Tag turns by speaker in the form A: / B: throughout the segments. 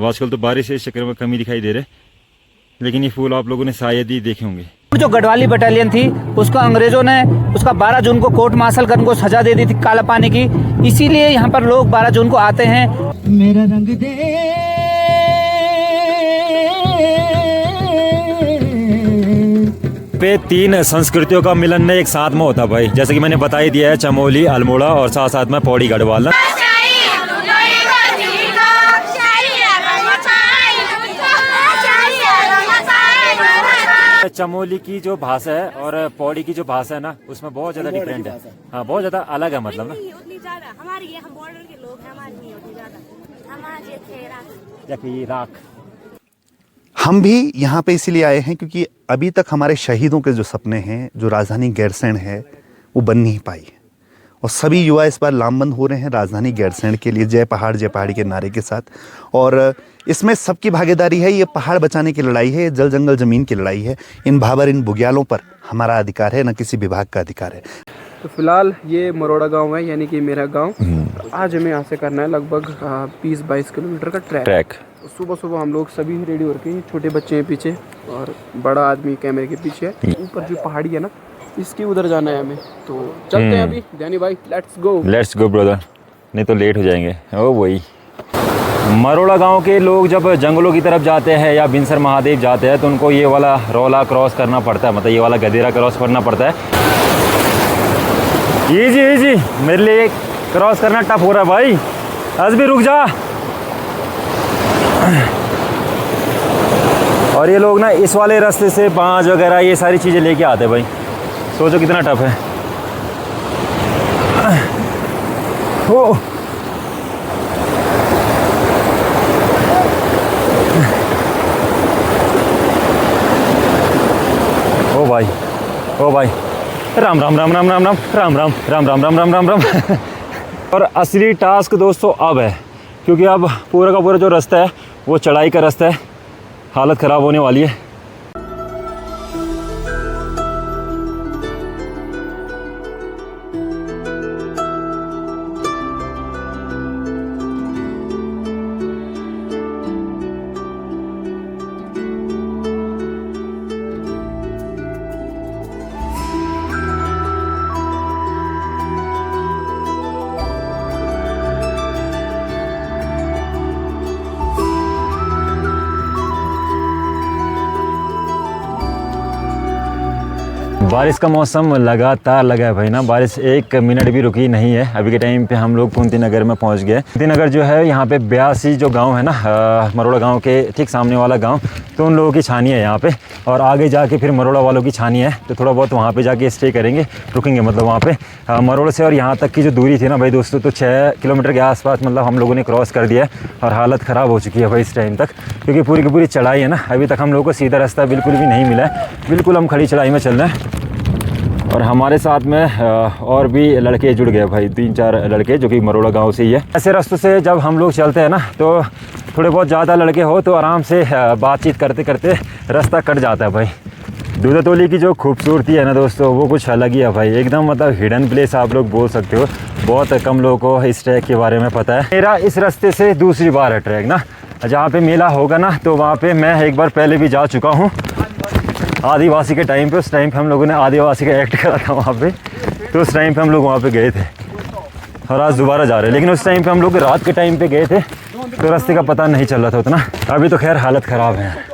A: अब आजकल तो बारिश के चक्कर में कमी दिखाई दे रहे, लेकिन ये फूल आप लोगों ने शायद ही देखे होंगे।
B: जो गढ़वाली बटालियन थी उसको अंग्रेजों ने उसका 12 जून को कोर्ट मार्शल कर उनको सजा दे दी थी काला पानी की, इसीलिए यहाँ पर लोग 12 जून को आते हैं। मेरा रंग दे
A: पे 3 संस्कृतियों का मिलन एक साथ में होता भाई, जैसे कि मैंने बता ही दिया है, चमोली, अल्मोड़ा और साथ साथ में पौड़ी गढ़वाल। चमोली की जो भाषा है और पौड़ी की जो भाषा है ना, उसमें बहुत ज्यादा डिफरेंट है। हाँ, बहुत ज्यादा अलग है, मतलब ना
C: हमारी हम बॉर्डर के लोग हैं, हमारी नहीं होती ज्यादा, हमारी
A: राख।
D: हम भी यहाँ पे इसीलिए आए हैं क्योंकि अभी तक हमारे शहीदों के जो सपने हैं, जो राजधानी गैरसैंण है, वो बन नहीं पाई है। और सभी युवा इस बार लामबंद हो रहे हैं राजधानी गैरसैंण के लिए, जय पहाड़ी के नारे के साथ। और इसमें सबकी भागीदारी है। ये पहाड़ बचाने की लड़ाई है, ये जल जंगल ज़मीन की लड़ाई है। इन भाबर, इन बुग्यालों पर हमारा अधिकार है, न किसी विभाग का अधिकार है।
E: तो फिलहाल ये मरोड़ा गांव है, यानी कि मेरा गांव। आज हमें यहाँ से करना है लगभग 20-22 किलोमीटर का ट्रैक। सुबह सुबह हम लोग सभी रेडी हो रखे हैं, छोटे बच्चे हैं पीछे और बड़ा आदमी कैमरे के पीछे है। ऊपर जो पहाड़ी है ना, इसके उधर जाना है हमें, तो चलते हैं अभी। ध्यानी भाई, लेट्स गो
A: ब्रदर, नहीं तो लेट हो जाएंगे। ओ वही मरोड़ा गांव के लोग जब जंगलों की तरफ जाते हैं या बिनसर महादेव जाते हैं तो उनको ये वाला रोला क्रॉस करना पड़ता है, मतलब ये वाला गदेरा क्रॉस करना पड़ता है। इजी मेरे लिए क्रॉस करना टफ हो रहा है भाई। आज भी रुक जा। और ये लोग ना इस वाले रास्ते से बांज वगैरह ये सारी चीज़ें लेके आते हैं भाई। सोचो कितना टफ है। ओ भाई राम राम राम राम राम राम राम राम राम राम राम राम राम राम। और असली टास्क दोस्तों अब है, क्योंकि अब पूरा का पूरा जो रास्ता है वो चढ़ाई का रास्ता है, हालत ख़राब होने वाली है। बारिश का मौसम लगातार लगा है भाई ना, बारिश 1 मिनट भी रुकी नहीं है। अभी के टाइम पे हम लोग कुंती नगर में पहुंच गए। कुंती नगर जो है यहाँ पे 82 जो गांव है ना, मरोड़ा गांव के ठीक सामने वाला गांव, तो उन लोगों की छानी है यहाँ पे। और आगे जाके फिर मरोड़ा वालों की छानी है, तो थोड़ा बहुत वहाँ पे जाके स्टे करेंगे, रुकेंगे मतलब वहाँ पे। मरोड़ा से और यहाँ तक की जो दूरी थी ना भाई दोस्तों, तो 6 किलोमीटर के आसपास मतलब हम लोगों ने क्रॉस कर दिया है। और हालत ख़राब हो चुकी है भाई इस टाइम तक, क्योंकि पूरी की पूरी चढ़ाई है ना। अभी तक हम लोगों को सीधा रास्ता बिल्कुल भी नहीं मिला है, बिल्कुल हम खड़ी चढ़ाई में चल रहे हैं। और हमारे साथ में और भी लड़के जुड़ गए भाई, 3-4 लड़के जो कि मरोड़ा गांव से ही है। ऐसे रास्तों से जब हम लोग चलते हैं ना, तो थोड़े बहुत ज़्यादा लड़के हो तो आराम से बातचीत करते करते रास्ता कट जाता है भाई। दूधातोली की जो खूबसूरती है ना दोस्तों, वो कुछ अलग ही है भाई, एकदम मतलब हिडन प्लेस आप लोग बोल सकते हो। बहुत कम लोगों को इस ट्रैक के बारे में पता है। मेरा इस रास्ते से दूसरी बार है ट्रैक ना। जहाँ पे मेला होगा ना, तो वहाँ पे मैं एक बार पहले भी जा चुका हूँ, आदिवासी के टाइम पे। उस टाइम पे हम लोगों ने आदिवासी का एक्ट करा था वहाँ पे, तो उस टाइम पे हम लोग वहाँ पे गए थे। और आज दोबारा जा रहे हैं, लेकिन उस टाइम पे हम लोग रात के टाइम पे गए थे, तो रास्ते का पता नहीं चल रहा था उतना। अभी तो खैर हालत ख़राब है।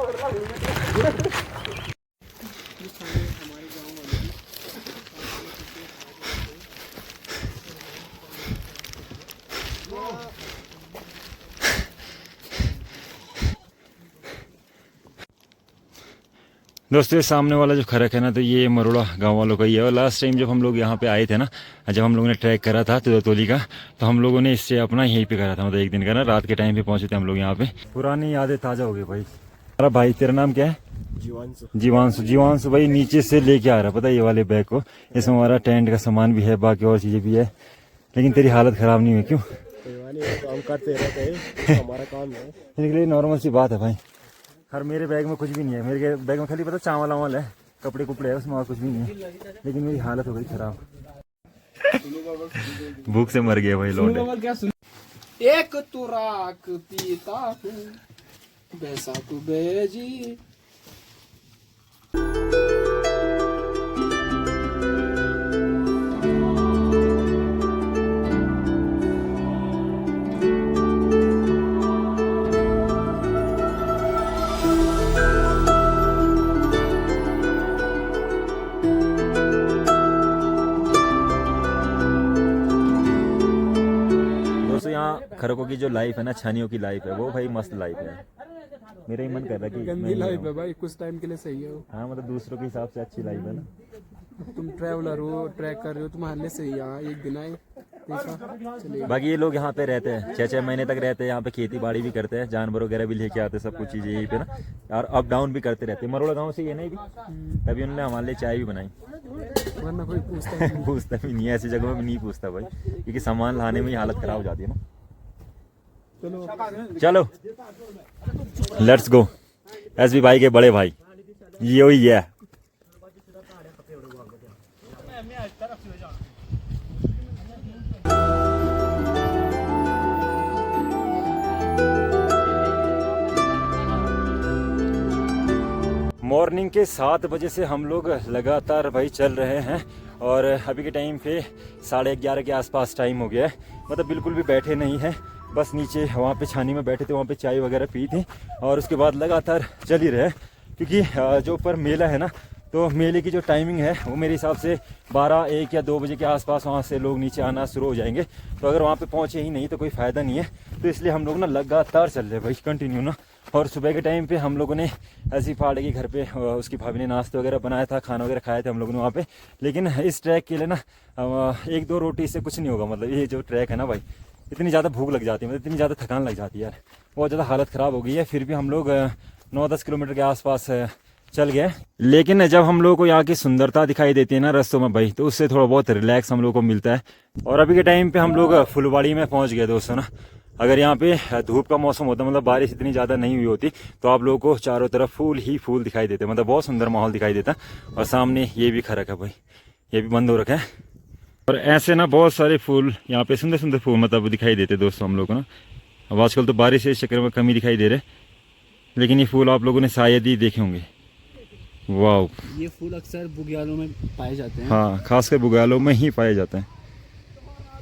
A: दोस्तों सामने वाला जो खरक है ना, तो ये मरोड़ा गांव वालों का ही है। और लास्ट टाइम जब हम लोग यहाँ पे आए थे ना, जब हम लोगों ने ट्रैक करा था दूधातोली का, तो हम लोगों ने इससे अपना यहीं पे करा था, मतलब एक दिन का ना, रात के टाइम पे पहुंचे थे हम लोग यहाँ पे। पुरानी यादें ताज़ा हो गई भाई। अरे भाई तेरा नाम क्या है? जीवांशु भाई नीचे से लेके आ रहा पता है ये वाले बैग को। इसमें हमारा टेंट का सामान भी है, बाकी और चीज़ें भी है। लेकिन तेरी हालत ख़राब नहीं हुई क्यों?
F: काम करते रहते हैं, हमारा काम है।
A: इनके लिए नॉर्मल सी बात है भाई। हर मेरे बैग में कुछ भी नहीं है, मेरे बैग में खाली पता चावल वावल है, कपड़े कुपड़े है, उसमें और कुछ भी नहीं है। लेकिन मेरी हालत हो गई खराब, भूख से मर गया भाई लौंडे।
E: एक तुराक पीता हूँ। बैसाखू बेजी।
A: दोस्तों यहाँ खरगों की जो लाइफ है ना, छानियों की लाइफ है, वो भाई मस्त लाइफ है। मेरा ही मन कर रहा है कि
E: गंदी
A: मैं
E: लाइफ है भाई, कुछ टाइम के लिए सही है वो।
A: हाँ मतलब दूसरों के हिसाब से अच्छी लाइफ है ना।
E: तुम ट्रैवलर हो, ट्रैक कर रहे हो, तुम्हारे लिए सही है। यहाँ एक दिन आए देखा, चलिए।
A: बाकी ये लोग यहाँ पे रहते हैं 6-6 महीने तक रहते हैं यहाँ पे, खेती बाड़ी भी करते हैं, जानवर वगैरह भी लेके आते हैं, सब कुछ चीज़ें यहीं पे ना, और अप डाउन भी करते रहते हैं। मरोड़ा गांव से ये नहीं भी, तभी उन्होंने हमारे लिए चाय भी बनाई।
E: वरना कोई पूछता नहीं।
A: पूछता भी नहीं है, ऐसी जगहों में नहीं पूछता भाई, क्योंकि सामान लाने में ही हालत खराब हो जाती है ना। चलो लेट्स गो। एसबी भाई के बड़े भाई ये ही है। मॉर्निंग के 7 बजे से हम लोग लगातार भाई चल रहे हैं और अभी के टाइम पे 11:30 के आसपास टाइम हो गया है। मतलब बिल्कुल भी बैठे नहीं हैं, बस नीचे वहाँ पे छानी में बैठे थे, वहाँ पे चाय वगैरह पी थी और उसके बाद लगातार चल ही रहे। क्योंकि जो ऊपर मेला है ना, तो मेले की जो टाइमिंग है वो मेरे हिसाब से 12, 1 या 2 बजे के आसपास वहाँ से लोग नीचे आना शुरू हो जाएंगे। तो अगर वहाँ पे पहुँचे ही नहीं तो कोई फ़ायदा नहीं है। तो इसलिए हम लोग ना लगातार चल रहे भाई, कंटिन्यू ना। और सुबह के टाइम पे हम लोगों ने ऐसी पहाड़ के घर पे उसकी भाभी ने नाश्ते वगैरह बनाया था, खाना वगैरह खाए थे हम लोगों ने वहाँ पे। लेकिन इस ट्रैक के लिए ना 1-2 रोटी से कुछ नहीं होगा। मतलब ये जो ट्रैक है ना भाई, इतनी ज़्यादा भूख लग जाती है, मतलब इतनी ज़्यादा थकान लग जाती है यार, बहुत ज़्यादा हालत ख़राब हो गई है। फिर भी हम लोग 9-10 किलोमीटर के आसपास चल गए। लेकिन जब हम लोग को यहाँ की सुंदरता दिखाई देती है ना रास्तों में भाई, तो उससे थोड़ा बहुत रिलैक्स हम लोग को मिलता है। और अभी के टाइम पे हम लोग फुलवाड़ी में पहुँच गए दोस्तों ना। अगर यहाँ पे धूप का मौसम होता, मतलब बारिश इतनी ज़्यादा नहीं हुई होती, तो आप लोगों को चारों तरफ फूल ही फूल दिखाई देते, मतलब बहुत सुंदर माहौल दिखाई देता। और सामने ये भी खरक है भाई, ये भी बंद हो रखा है। और ऐसे ना बहुत सारे फूल यहाँ पे, सुंदर सुंदर फूल मतलब दिखाई देते दोस्तों हम लोग को ना। अब आजकल तो बारिश के चक्कर में कमी दिखाई दे रहे, लेकिन ये फूल आप लोगों ने शायद ही देखे होंगे। वाह,
B: ये फूल अक्सर बुग्यालों में पाए जाते हैं।
A: हाँ, खासकर बुग्यालों में ही पाए जाते हैं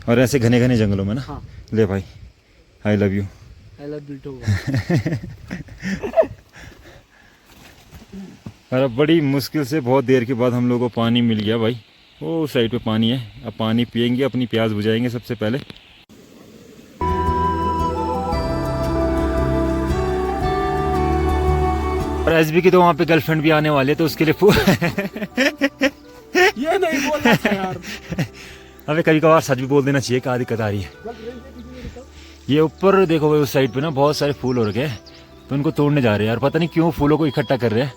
A: और ऐसे घने घने जंगलों में ना।
B: हाँ।
A: ले भाई, I love you.
B: I love you too.
A: और अब बड़ी मुश्किल से बहुत देर के बाद हम लोग को पानी मिल गया भाई। वो साइड पे पानी है, अब पानी पियेंगे, अपनी प्यास बुझाएंगे सबसे पहले। और एसबी की तो वहाँ पे गर्लफ्रेंड भी आने वाले, तो उसके लिए
E: ये नहीं बोलना था यार।
A: अबे कभी कभार सच भी बोल देना चाहिए, क्या दिक्कत आ रही है। ये ऊपर देखो भाई, उस साइड पे ना बहुत सारे फूल हो रखे हैं, तो उनको तोड़ने जा रहे हैं यार। पता नहीं क्यों फूलों को इकट्ठा कर रहे हैं,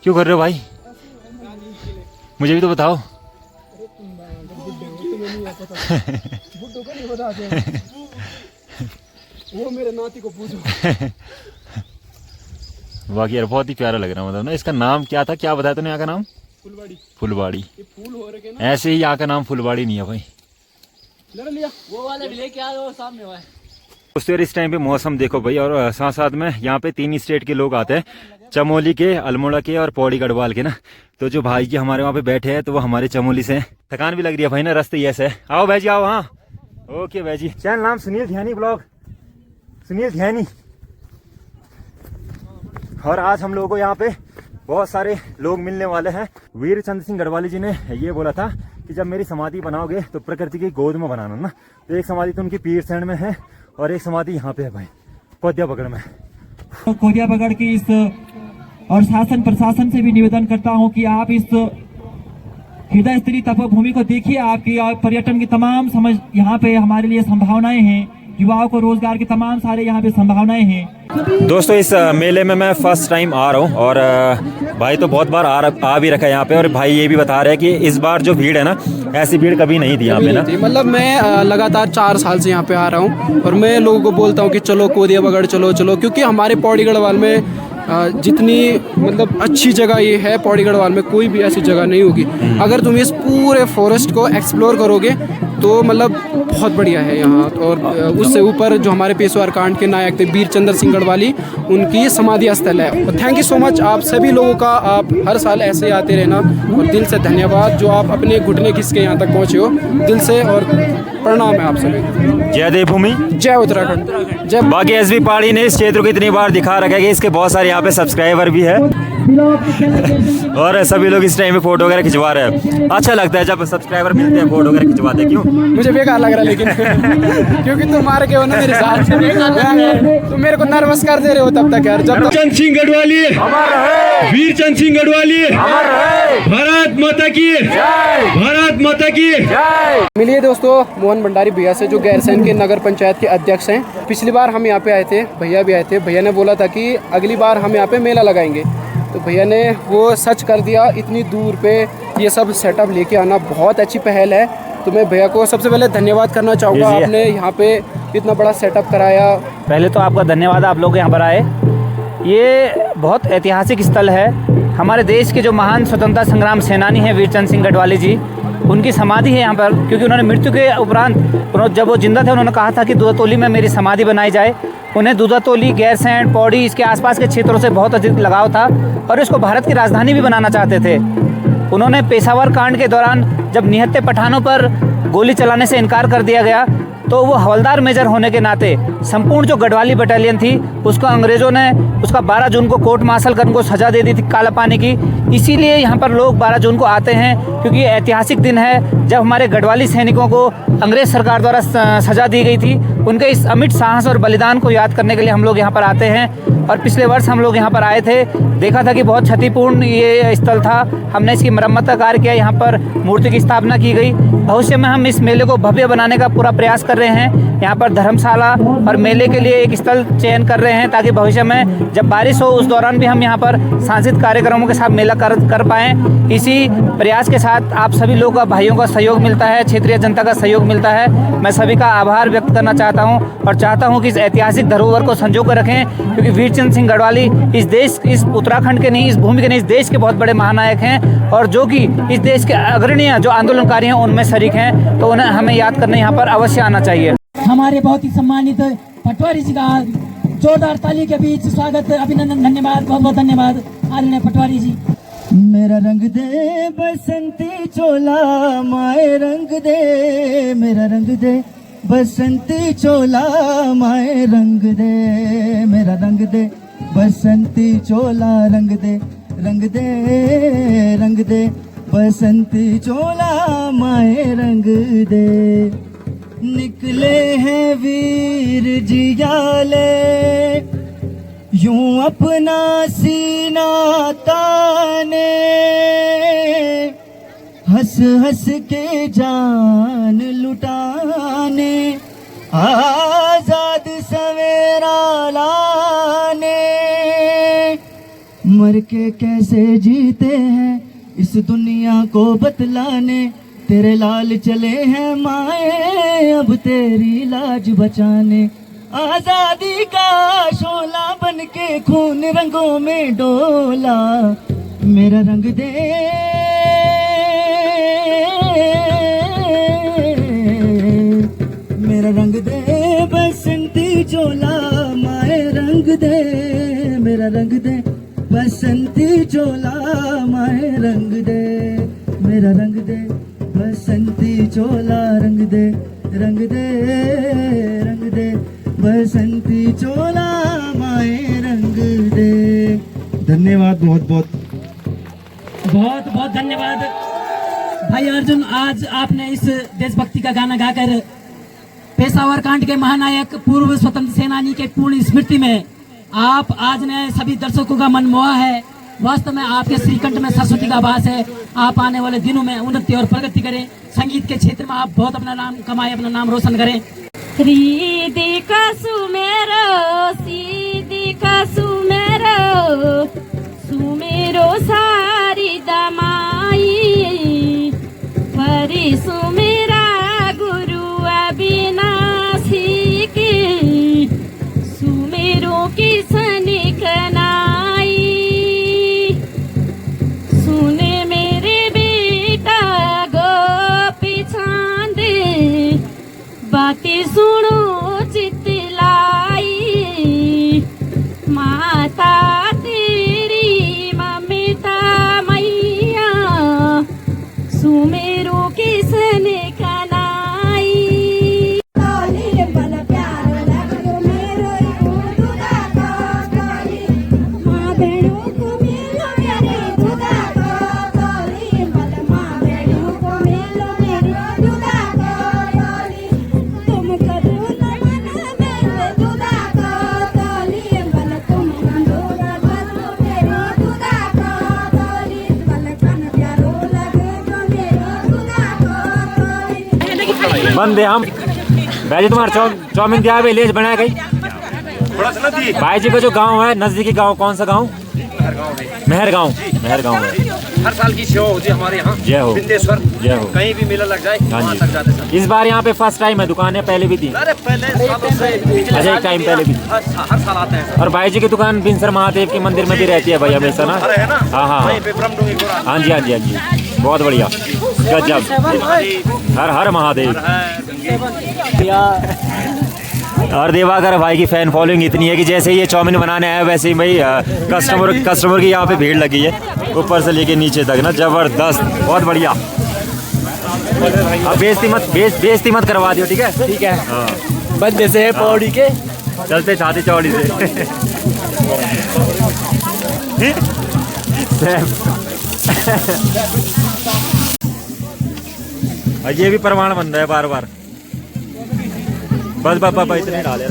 A: क्यों कर रहे हो भाई, मुझे भी तो बताओ।
E: वो मेरे नाती को पूछो।
A: बाकी यार बहुत ही प्यारा लग रहा है, मतलब ना। इसका नाम क्या था, क्या बताया तूने यहाँ का नाम?
E: फुलवाड़ी।
A: फुलवाड़ी।
E: ये फूल हो रखे ना,
A: ऐसे ही यहाँ का नाम फुलवाड़ी नहीं है भाई।
E: ले लिया
B: वो वाले भी लेके आ रहे सामने हुआ है।
A: दोस्तों यार इस टाइम पे मौसम देखो भाई, और साथ साथ में यहाँ पे 3 स्टेट के लोग आते हैं, चमोली के, अल्मोड़ा के और पौड़ी गढ़वाल के ना। तो जो भाई जी हमारे वहाँ पे बैठे हैं, तो वो हमारे चमोली से हैं। थकान भी लग रही है भाई ना, रास्ते ये है। आओ भाई जी आओ। हाँ ओके भाई जी। चैनल नाम सुनील ध्यानी ब्लॉग, सुनील ध्यानी। और आज हम लोगों को यहाँ पे बहुत सारे लोग मिलने वाले हैं। वीर चंद्र सिंह गढ़वाली जी ने ये बोला था कि जब मेरी समाधि बनाओगे तो प्रकृति की गोद में बनाना ना। तो एक समाधि तो उनकी पीर सेन में है और एक समाधि यहाँ पे है भाई, कोदिया बगड़ में।
G: कोदिया बगड़ की इस और शासन प्रशासन से भी निवेदन करता हूं कि आप इस हृदय स्त्री तपोभूमि को देखिए। आपकी पर्यटन की तमाम समझ यहाँ पे हमारे लिए संभावनाएं हैं, युवाओं को रोजगार की तमाम सारे यहाँ पे संभावनाएं हैं।
A: दोस्तों इस मेले में मैं फर्स्ट टाइम आ रहा हूँ और भाई तो बहुत बार आ भी रखा है यहाँ पे। और भाई ये भी बता रहे हैं कि इस बार जो भीड़ है ना, ऐसी भीड़ कभी नहीं थी यहाँ पे ना।
E: मतलब मैं लगातार 4 साल से यहाँ पे आ रहा हूँ और मैं लोगों को बोलता हूँ कि चलो कोदिया बगड़ चलो चलो, क्योंकि हमारे पौड़ी गढ़वाल में जितनी मतलब अच्छी जगह ये है, पौड़ी गढ़वाल में कोई भी ऐसी जगह नहीं होगी। अगर तुम इस पूरे फॉरेस्ट को एक्सप्लोर करोगे तो मतलब बहुत बढ़िया है यहाँ। और उससे ऊपर जो हमारे पेशवार कांड के नायक थे वीर चंद्र सिंह गढ़वाली, उनकी समाधि स्थल है। और थैंक यू सो मच आप सभी लोगों का, आप हर साल ऐसे आते रहना, और दिल से धन्यवाद जो आप अपने घुटने घिस के यहाँ तक पहुँचे हो, दिल से। और प्रणाम है आप सभी।
A: जय देवभूमि,
E: जय उत्तराखंड, जय।
A: बाकी एसबी पहाड़ी ने इस क्षेत्र को इतनी बार दिखा रखा है कि इसके बहुत सारे यहाँ पे सब्सक्राइबर भी है और सभी लोग इस टाइम में फोटो वगैरह खिंचवा रहे हैं। अच्छा लगता है जब सब्सक्राइबर मिलते हैं, फोटो वगैरह खिंचवाते हैं। क्यों?
E: मुझे बेकार लग रहा है लेकिन क्योंकि तुम मार के हो ना मेरे साथ, तुम मेरे को नर्वस कर दे रहे हो तब तक यार। जब तक
H: चंद सिंह गढ़वाली, वीर चंद सिंह गढ़वाली, भारत माता की, भारत माता की।
E: मिलिए दोस्तों मोहन भंडारी भैया से, जो गैरसैंण के नगर पंचायत के अध्यक्ष हैं। पिछली बार हम यहाँ पे आए थे, भैया भी आए थे। भैया ने बोला था कि अगली बार हम यहाँ पे मेला लगाएंगे, तो भैया ने वो सच कर दिया। इतनी दूर पे ये सब सेटअप लेके आना बहुत अच्छी पहल है। तो मैं भैया को सबसे पहले धन्यवाद करना चाहूँगा, आपने यहाँ पे इतना बड़ा सेटअप कराया।
B: पहले तो आपका धन्यवाद, आप लोग यहाँ पर आए। ये बहुत ऐतिहासिक स्थल है। हमारे देश के जो महान स्वतंत्रता संग्राम सेनानी हैं वीर चंद सिंह गढ़वाली जी, उनकी समाधि है यहाँ पर। क्योंकि उन्होंने मृत्यु के उपरांत, जब वो जिंदा थे, उन्होंने कहा था कि दूधातोली में मेरी समाधि बनाई जाए। उन्हें दूधातोली, गैरसैंण, पौड़ी, इसके आसपास के क्षेत्रों से बहुत अधिक लगाव था और इसको भारत की राजधानी भी बनाना चाहते थे। उन्होंने पेशावर कांड के दौरान जब निहत्थे पठानों पर गोली चलाने से इनकार कर दिया गया, तो वो हवलदार मेजर होने के नाते संपूर्ण जो गढ़वाली बटालियन थी उसको अंग्रेज़ों ने उसका 12 जून को कोर्ट मार्शल कर उनको सज़ा दे दी थी काला पानी की। इसीलिए यहाँ पर लोग 12 जून को आते हैं, क्योंकि ऐतिहासिक दिन है जब हमारे गढ़वाली सैनिकों को अंग्रेज़ सरकार द्वारा सज़ा दी गई थी। उनके इस अमिट साहस और बलिदान को याद करने के लिए हम लोग यहाँ पर आते हैं। और पिछले वर्ष हम लोग यहाँ पर आए थे, देखा था कि बहुत क्षतिपूर्ण ये स्थल था। हमने इसकी मरम्मत का कार्य किया, यहाँ पर मूर्ति की स्थापना की गई। भविष्य में हम इस मेले को भव्य बनाने का पूरा प्रयास कर रहे हैं। यहाँ पर धर्मशाला और मेले के लिए एक स्थल चयन कर रहे हैं, ताकि भविष्य में जब बारिश हो उस दौरान भी हम यहाँ पर सांस्कृतिक कार्यक्रमों के साथ मेला कर पाएँ। इसी प्रयास के साथ आप सभी लोगों का, भाइयों का सहयोग मिलता है, क्षेत्रीय जनता का सहयोग मिलता है। मैं सभी का आभार व्यक्त करना चाहता हूँ और चाहता हूँ कि इस ऐतिहासिक धरोहर को संजो कर रखें, क्योंकि वीर चंद सिंह गढ़वाली इस देश, इस उत्तराखंड के नहीं, इस भूमि के नहीं, इस देश के बहुत बड़े महानायक हैं और जो कि इस देश के अग्रणीय जो आंदोलनकारी हैं उनमें शरीक हैं। तो उन्हें हमें याद करने यहाँ पर अवश्य आना चाहिए।
G: हमारे बहुत ही सम्मानित पटवारी जी का जोरदार ताली के बीच स्वागत, अभिनंदन, धन्यवाद, बहुत बहुत धन्यवाद आदरणीय पटवारी जी। मेरा रंग दे बसंती चोला माए रंग दे, मेरा रंग दे बसंती चोला माए रंग दे, मेरा रंग दे बसंती चोला रंग दे, रंग दे, रंग दे बसंती चोला माए रंग दे। निकले हैं वीर जियाले यूं अपना सीना ताने, हंस हंस के जान लुटाने, आजाद सवेरा लाने। मर के कैसे जीते हैं इस दुनिया को बतलाने, तेरे लाल चले हैं माए अब तेरी लाज बचाने। आजादी का शोला बन के खून रंगों में डोला, मेरा रंग दे, मेरा रंग दे बसंती चोला माए रंग दे, मेरा रंग दे बसंती चोला माए रंग दे, मेरा रंग दे बसंती चोला रंग दे, रंग दे, रंग दे बसंती चोला माए रंग दे। धन्यवाद, बहुत बहुत बहुत बहुत धन्यवाद भाई अर्जुन। आज आपने इस देशभक्ति का गाना गाकर पेशावर कांड के महानायक पूर्व स्वतंत्र सेनानी के पूर्ण स्मृति में आप आज ने सभी दर्शकों का मन मोहा है। वास्तव में आपके श्रीकंठ में सरस्वती का वास है। आप आने वाले दिनों में उन्नति और प्रगति करें, संगीत के क्षेत्र में आप बहुत अपना नाम कमाएं, अपना नाम रोशन करें।
C: सीधी का सुमेरो, सीधी का सुमेरो, सुमेरो सारी दमाई, परी सुमेरा गुरु अविनाशी की, सुमेरो की सनिक नाई। सुने मेरे बेटा गोपी छांदे,
A: बंदे हम भाई तुम्हारा चाउमीन दिया भाई लेज बनाया गई भाई जी का जो गांव है नजदीकी गांव कौन सा गांव मेहर गांव है
I: हर साल की सेवा होती है हमारे यहाँ
A: जय हो
I: बिंदेश्वर
A: जय हो
I: कहीं भी मेला लग जाए
A: हाँ
I: वहाँ
A: जी
I: तक जाते हैं।
A: इस बार यहाँ पे फर्स्ट टाइम है दुकान है पहले भी थी
I: अरे पहले सालों से पिछले
A: अच्छा एक
I: साल
A: टाइम
I: भी
A: पहले भी
I: हर साल आते हैं।
A: और भाई जी की दुकान बिनसर महादेव के मंदिर में भी रहती है भाई हमेशा ना
I: अरे है ना
A: हाँ
I: वहीं पे ब्रह्मडुंगी को रास्ता
A: हाँ जी हाँ जी हाँ जी बहुत बढ़िया गजब हर हर महादेव और देवाकर भाई की फैन फॉलोइंग इतनी है कि जैसे ही ये चाउमीन बनाने आया वैसे ही भाई कस्टमर की यहाँ पे भीड़ लगी है ऊपर से लेके नीचे तक ना जबरदस्त बहुत बढ़िया। अब बेइज्जती मत करवा दियो ठीक है हाँ
B: बस जैसे है पौड़ी के
A: चलते छाती चौड़ी से और ये भी प्रमाण बन रहा है बार बार बस पापा इतने डाल यार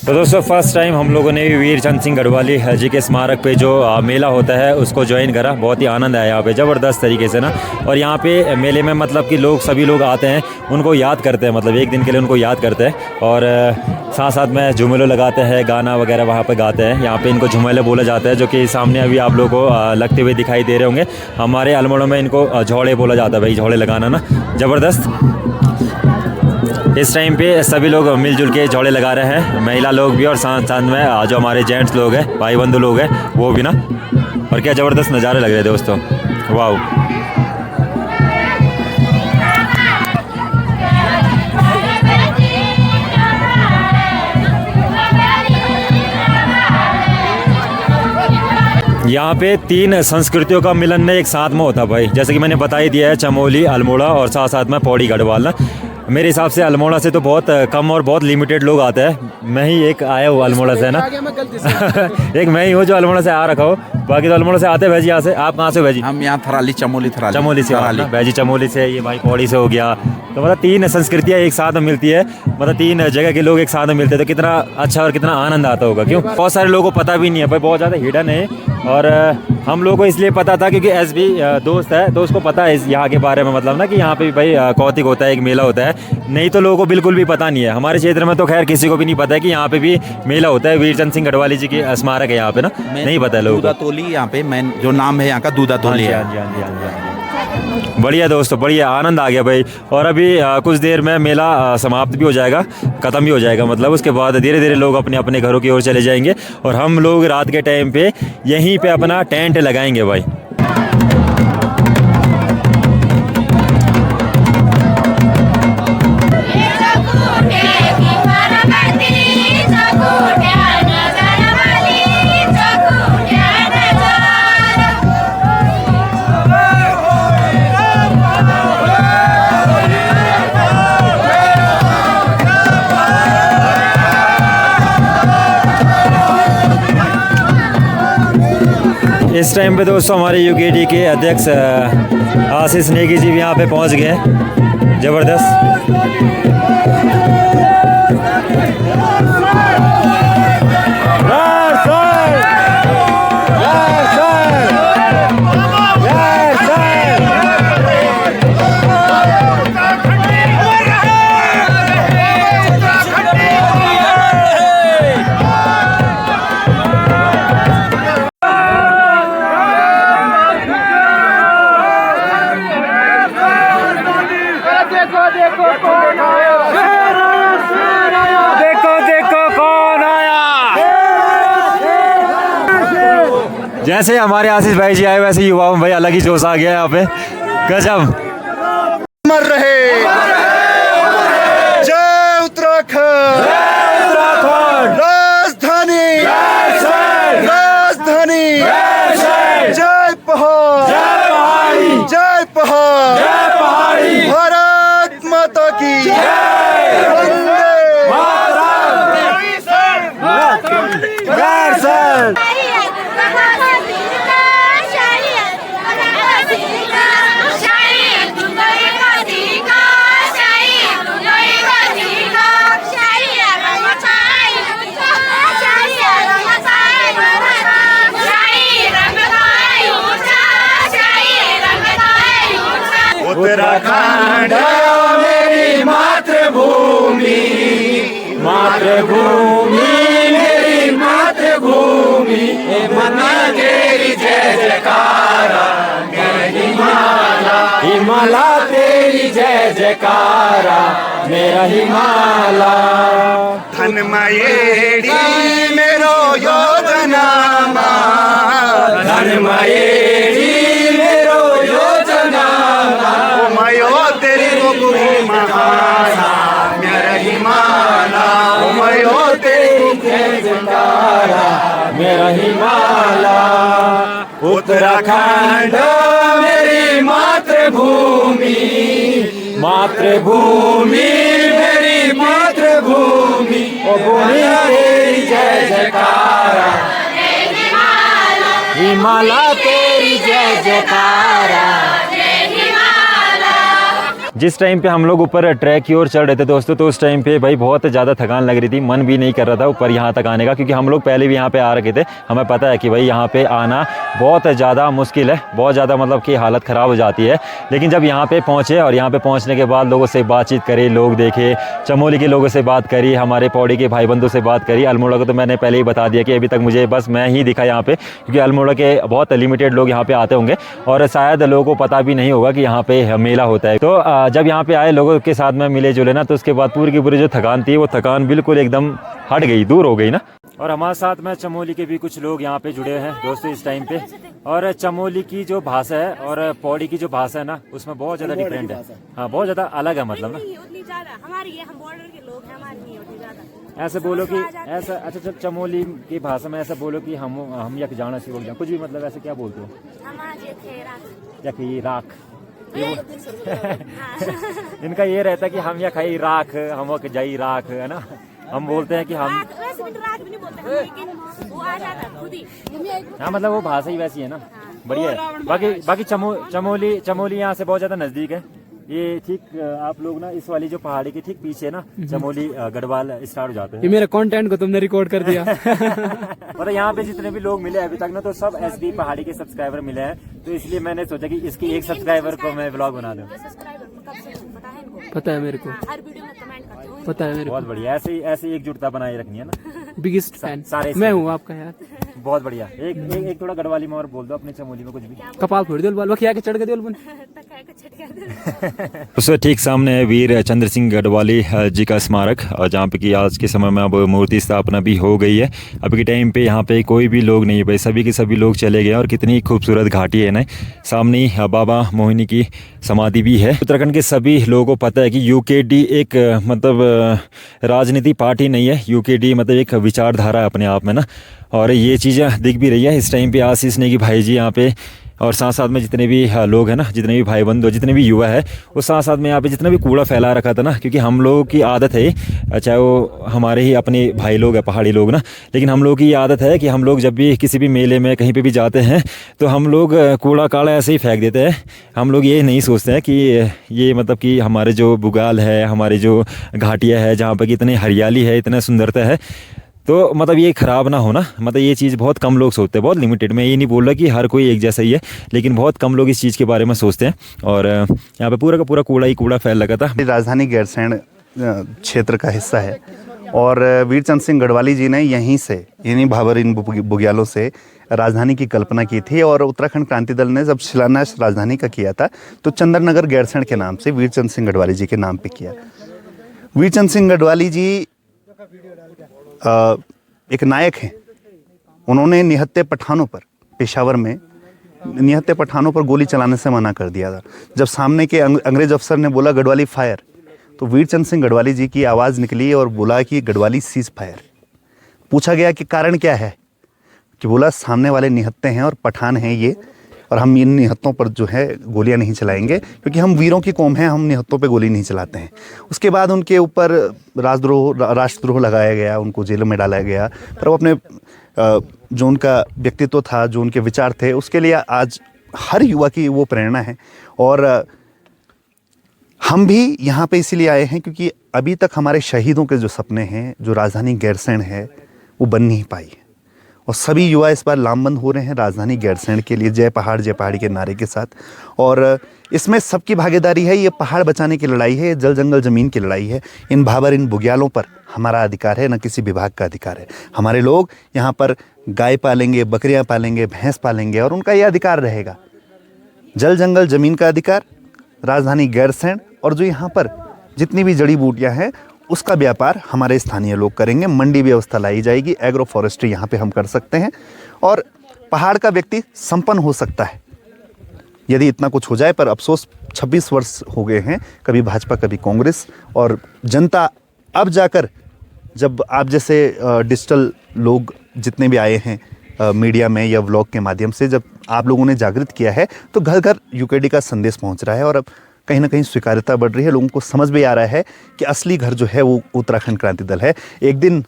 A: तो दोस्तों फर्स्ट टाइम हम लोगों ने वीर चंद सिंह गढ़वाली जी के स्मारक पे जो मेला होता है उसको ज्वाइन करा। बहुत ही आनंद आया यहाँ पे ज़बरदस्त तरीके से ना। और यहाँ पे मेले में मतलब कि सभी लोग आते हैं उनको याद करते हैं मतलब एक दिन के लिए उनको याद करते हैं और साथ साथ में झुमेलो लगाते हैं गाना वगैरह वहाँ पे गाते हैं। यहाँ पे इनको झुमेले बोला जाता है जो कि सामने अभी आप लोगों को लगते हुए दिखाई दे रहे होंगे। हमारे अल्मोड़ा में इनको झोड़े बोला जाता है भाई झोड़े लगाना ना ज़बरदस्त। इस टाइम पे सभी लोग मिलजुल के जोड़े लगा रहे हैं महिला लोग भी और साथ साथ में जो हमारे जेंट्स लोग हैं भाई बंधु लोग हैं वो भी ना। और क्या ज़बरदस्त नज़ारे लग रहे थे दोस्तों वाह। यहाँ पे 3 संस्कृतियों का मिलन एक साथ में होता भाई जैसे कि मैंने बता ही दिया है चमोली अल्मोड़ा और साथ साथ में पौड़ी गढ़वाल ना। मेरे हिसाब से अल्मोड़ा से तो बहुत कम और बहुत लिमिटेड लोग आते हैं। मैं ही एक आया हूँ अल्मोड़ा से ना एक मैं ही हूँ जो अल्मोड़ा से आ रखा हूँ बाकी तो अल्मोड़ा से आते हैं भाई। यहाँ से आप कहाँ से भाई?
J: हम यहाँ थराली चमोली
A: से भाई चमोली से ये भाई पौड़ी से हो गया। तो मतलब 3 संस्कृतियाँ एक साथ में मिलती है मतलब 3 जगह के लोग एक साथ में मिलते हैं तो कितना अच्छा और कितना आनंद आता होगा। क्यों बहुत सारे लोगों को पता भी नहीं है भाई बहुत ज़्यादा हिडन है। और हम लोगों को इसलिए पता था क्योंकि एस भी दोस्त है तो उसको पता है इस यहाँ के बारे में मतलब ना कि यहाँ पे भी भाई कौतिक होता है एक मेला होता है। नहीं तो लोगों को बिल्कुल भी पता नहीं है। हमारे क्षेत्र में तो खैर किसी को भी नहीं पता है कि यहाँ पे भी मेला होता है। वीर चंद सिंह गढ़वाली जी की स्मारक है यहाँ पे ना नहीं पता है लोगों को।
J: दूधातोली यहाँ पे मैं जो नाम है यहाँ का दूधातोली है।
A: बढ़िया दोस्तों बढ़िया आनंद आ गया भाई। और अभी कुछ देर में मेला समाप्त भी हो जाएगा ख़त्म भी हो जाएगा मतलब उसके बाद धीरे धीरे लोग अपने अपने घरों की ओर चले जाएंगे और हम लोग रात के टाइम पे यहीं पे अपना टेंट लगाएंगे भाई। इस टाइम पे दोस्तों हमारे यूकेडी के अध्यक्ष आशीष नेगी जी भी यहाँ पे पहुँच गए ज़बरदस्त। जैसे हमारे आशीष भाई जी आए वैसे युवाओं में भाई अलग ही जोश आ गया यहाँ पे गजब।
D: मर रहे जय उत्तराखंड राजधानी जय पहाड़ भारत माता की
H: उत्तराखंड मेरी मातृभूमि, मातृभूमि मेरी मातृभूमि, मना तेरी जय जयकारा मेरा हिमाला, हिमाला तेरी जय जयकारा मेरा हिमाला। धनमयेड़ी मेरो योजनामा, धनमयेड़ी मेरो योजनामा, मयो तेरी महाना मेरा हिमाला, मयो तेरी जय जयकारा मेरा हिमाला। उत्तराखंड मेरी मातृभूमि, मातृभूमि मेरी मातृभूमि, ओ भूमि तेरी जय जयकारा, हिमाला तेरी जय जयकारा।
A: जिस टाइम पे हम लोग ऊपर ट्रैक की ओर चढ़ रहे थे दोस्तों, तो उस टाइम पे भाई बहुत ज़्यादा थकान लग रही थी, मन भी नहीं कर रहा था ऊपर यहाँ तक आने का, क्योंकि हम लोग पहले भी यहाँ पे आ रखे थे। हमें पता है कि भाई यहाँ पे आना बहुत ज़्यादा मुश्किल है, बहुत ज़्यादा मतलब कि हालत ख़राब हो जाती है। लेकिन जब यहाँ पे पहुँचे और यहाँ पे पहुँचने के बाद लोगों से बातचीत करी, लोग देखे, चमोली के लोगों से बात करी, हमारे पौड़ी के भाई बंधु से बात करी। अल्मोड़ा को तो मैंने पहले ही बता दिया कि अभी तक मुझे बस मैं ही दिखा यहाँ पे, क्योंकि अल्मोड़ा के बहुत लिमिटेड लोग यहाँ पे आते होंगे और शायद लोगों को पता भी नहीं होगा कि यहाँ पे मेला होता है। तो जब यहाँ पे आए लोगों के साथ में मिले जुले ना, तो उसके बाद पूरी की पूरी जो थकान थी वो थकान बिल्कुल एकदम हट गई, दूर हो गई ना। और हमारे साथ में चमोली के भी कुछ लोग यहाँ पे जुड़े हैं दोस्तों इस टाइम पे। और चमोली की जो भाषा है और पौड़ी की जो भाषा है ना, उसमें बहुत ज़्यादा डिफरेंट है। हाँ, बहुत ज़्यादा अलग है मतलब ना।
C: उतनी ज्यादा हमारी ये, हम बॉर्डर के लोग हैं, हमारी नहीं होती ज्यादा।
A: ऐसे बोलो कि ऐसा, अच्छा चमोली की भाषा में ऐसा बोलो कि हम यक जाना सी हो कुछ भी, मतलब ऐसे क्या बोलते हो? राख इनका ये रहता है कि हम या खाई राख, हम वक जाई राख, है ना। हम बोलते हैं कि हम, हाँ मतलब वो भाषा ही वैसी है ना, बढ़िया है। बाकी चमोली यहाँ से बहुत ज्यादा नजदीक है। ये ठीक आप लोग ना इस वाली जो पहाड़ी के ठीक पीछे ना चमोली गढ़वाल स्टार्ट हो जाते हैं।
E: ये मेरे कंटेंट को तुमने रिकॉर्ड कर दिया।
A: मतलब यहाँ पे जितने भी लोग मिले अभी तक ना, तो सब एसडी पहाड़ी के सब्सक्राइबर मिले हैं, तो इसलिए मैंने सोचा कि इसके एक सब्सक्राइबर को मैं व्लॉग बना दूं।
E: पता है मेरे को,
C: हर वीडियो में कमेंट करते हो।
E: पता है मेरे को।
A: बहुत बढ़िया, ऐसे एकजुटता बनाए रखनी है ना।
E: बिगेस्ट फैन
A: सारे
E: मैं हूँ आपका यार।
A: बहुत बढ़िया। एक थोड़ा गढ़वाली में और बोल दो अपने चमोली में कुछ भी।
E: कपाल फोड़ दियो बाल बखिया के चढ़ के दियो बन।
A: उससे ठीक सामने है वीर चंद्र सिंह गढ़वाली जी का स्मारक, और जहाँ पे कि आज के समय में अब मूर्ति स्थापना भी हो गई है। अभी के टाइम पे यहाँ पे कोई भी लोग नहीं है भाई, सभी के सभी लोग चले गए। और कितनी खूबसूरत घाटी है ना, सामने ही बाबा मोहिनी की समाधि भी है। उत्तराखंड के सभी लोगों को पता है कि यूकेडी एक मतलब राजनीति पार्टी नहीं है, यूकेडी मतलब एक विचारधारा है अपने आप में ना। और ये चीज़ें दिख भी रही है इस टाइम पे। आशीष नेगी भाई जी यहाँ पे, और साथ साथ में जितने भी लोग हैं ना, जितने भी भाई बंधु, जितने भी युवा है, वो साथ साथ में यहाँ पे जितना भी कूड़ा फैला रखा था ना, क्योंकि हम लोगों की आदत है, चाहे वो हमारे ही अपने भाई लोग हैं पहाड़ी लोग ना, लेकिन हम लोगों की आदत है कि हम लोग जब भी किसी भी मेले में कहीं पे भी जाते हैं तो हम लोग कूड़ा काड़ा ऐसे ही फेंक देते हैं। हम लोग ये नहीं सोचते हैं कि ये मतलब कि हमारे जो बुगाल है, हमारी जो घाटियाँ है, जहाँ पर कि इतनी हरियाली है, इतना सुंदरता है, तो मतलब ये ख़राब ना हो ना। मतलब ये चीज़ बहुत कम लोग सोचते हैं, बहुत लिमिटेड। मैं ये नहीं बोल रहा कि हर कोई एक जैसा ही है, लेकिन बहुत कम लोग इस चीज़ के बारे में सोचते हैं। और यहाँ पे पूरा का पूरा कूड़ा ही कूड़ा फैल लगा था।
D: राजधानी गैरसैंण क्षेत्र का हिस्सा है, और वीरचंद सिंह गढ़वाली जी ने यहीं से, इन्हीं भाबर इन बुग्यालों से राजधानी की कल्पना की थी। और उत्तराखंड क्रांति दल ने जब शिलान्यास राजधानी का किया था, तो चंद्रनगर गैरसैंण के नाम से वीरचंद सिंह गढ़वाली जी के नाम पे किया। वीरचंद सिंह गढ़वाली जी एक नायक हैं। उन्होंने निहत्थे पठानों पर, पेशावर में निहत्थे पठानों पर गोली चलाने से मना कर दिया था। जब सामने के अंग्रेज अफसर ने बोला गढ़वाली फायर, तो वीरचंद सिंह गढ़वाली जी की आवाज़ निकली और बोला कि गढ़वाली सीज फायर। पूछा गया कि कारण क्या है, कि बोला सामने वाले निहत्थे हैं और पठान हैं ये, और हम इन निहत्तों पर जो है गोलियां नहीं चलाएंगे, क्योंकि हम वीरों की कौम है, हम निहत्तों पे गोली नहीं चलाते हैं। उसके बाद उनके ऊपर राष्ट्रद्रोह लगाया गया, उनको जेल में डाला गया। पर वो अपने जो उनका व्यक्तित्व था, जो उनके विचार थे, उसके लिए आज हर युवा की वो प्रेरणा है। और हम भी यहाँ पे इसीलिए आए हैं क्योंकि अभी तक हमारे शहीदों के जो सपने हैं, जो राजधानी गैरसैंण है, वो बन नहीं पाई है। और सभी युवा इस बार लामबंद हो रहे हैं राजधानी गैरसैंण के लिए, जय पहाड़ी के नारे के साथ। और इसमें सबकी भागीदारी है। ये पहाड़ बचाने की लड़ाई है, ये जल जंगल ज़मीन की लड़ाई है। इन भाबर, इन बुग्यालों पर हमारा अधिकार है, न किसी विभाग का अधिकार है। हमारे लोग यहाँ पर गाय पालेंगे, बकरियाँ पालेंगे, भैंस पालेंगे और उनका ये अधिकार रहेगा। जल जंगल ज़मीन का अधिकार, राजधानी गैरसैंण और जो यहाँ पर जितनी भी जड़ी बूटियाँ हैं उसका व्यापार हमारे स्थानीय लोग करेंगे। मंडी व्यवस्था लाई जाएगी, एग्रो फॉरेस्ट्री यहाँ पे हम कर सकते हैं और पहाड़ का व्यक्ति संपन्न हो सकता है यदि इतना कुछ हो जाए। पर अफसोस 26 वर्ष हो गए हैं, कभी भाजपा कभी कांग्रेस, और जनता अब जाकर, जब आप जैसे डिजिटल लोग जितने भी आए हैं मीडिया में या व्लॉग के माध्यम से, जब आप लोगों ने जागृत किया है तो घर घर यूकेडी का संदेश पहुंच रहा है और अब कहीं ना कहीं स्वीकार्यता बढ़ रही है। लोगों को समझ में आ रहा है कि असली घर जो है वो उत्तराखंड क्रांति दल है। एक दिन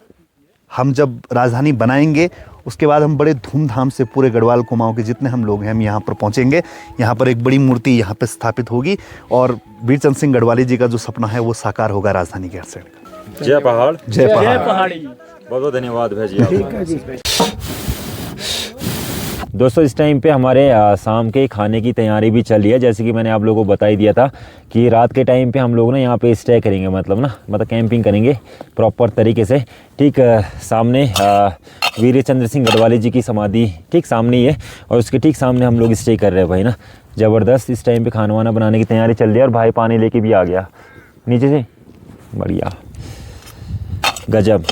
D: हम जब राजधानी बनाएंगे उसके बाद हम बड़े धूमधाम से पूरे गढ़वाल कुमाऊं के जितने हम लोग हैं हम यहाँ पर पहुँचेंगे। यहाँ पर एक बड़ी मूर्ति यहाँ पर स्थापित होगी और वीरचंद सिंह गढ़वाली जी का जो सपना है वो साकार होगा राजधानी गैरसैंण का।
A: जय पहाड़,
D: जय पहाड़ी।
A: बहुत बहुत धन्यवाद भाई। दोस्तों इस टाइम पे हमारे शाम के खाने की तैयारी भी चल रही है। जैसे कि मैंने आप लोगों को बता ही दिया था कि रात के टाइम पे हम लोग ना यहाँ पे स्टे करेंगे, मतलब कैंपिंग करेंगे प्रॉपर तरीके से। ठीक सामने वीरचंद्र सिंह गढ़वाली जी की समाधि ठीक सामने ही है और उसके ठीक सामने हम लोग स्टे कर रहे हैं भाई ना। ज़बरदस्त इस टाइम पे खाना वाना बनाने की तैयारी चल रही है और भाई पानी लेके भी आ गया नीचे से। बढ़िया, गजब।